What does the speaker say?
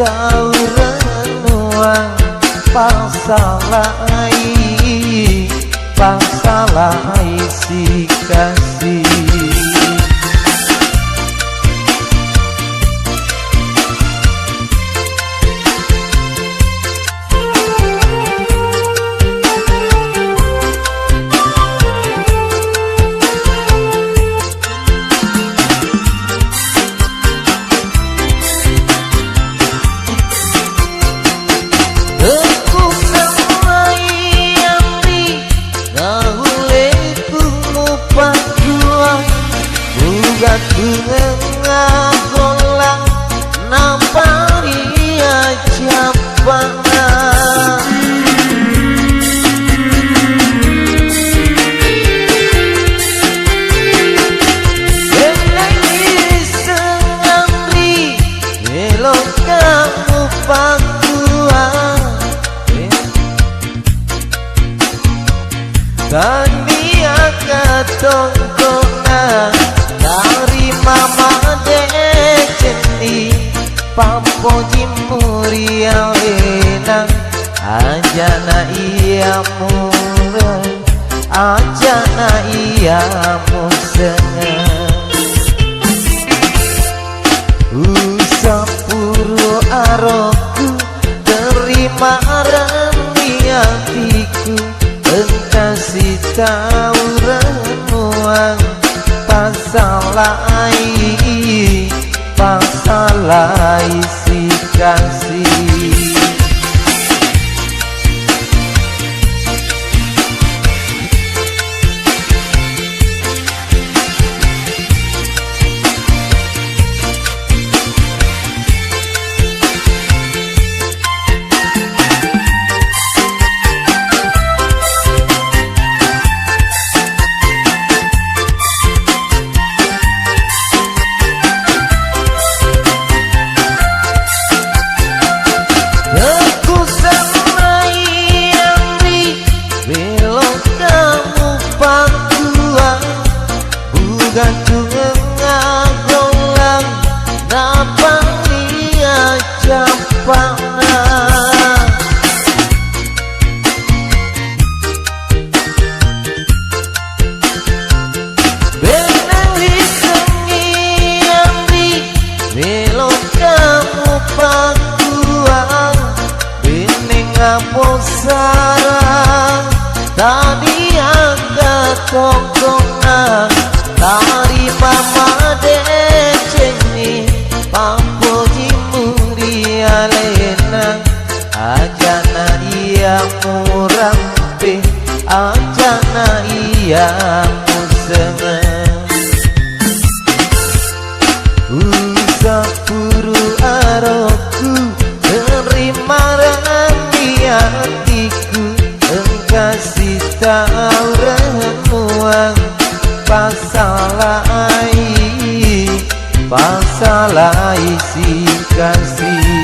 tahu renungan pasalai si kasih. Golang nampari aja panah Benai sengamri elok kamu pakuan Tania katongkongan dari mama deceni pampoji muria wenang ajana iya murah ajana iya musengah usapuru aroku terima remi hatiku engkasih tahu renuang pasalai si kasih. Gantung ngagolang napani aja panah Benang disengi amri belok kamu pakuang Beneng ngapos sarang tadi angkat tongkongan dari mama deceni pampoji muria lenang ajana iya murampe ajana iya musengah usapuru aroku terima remi hatiku engkasih tahu renuang pasalai si kasih.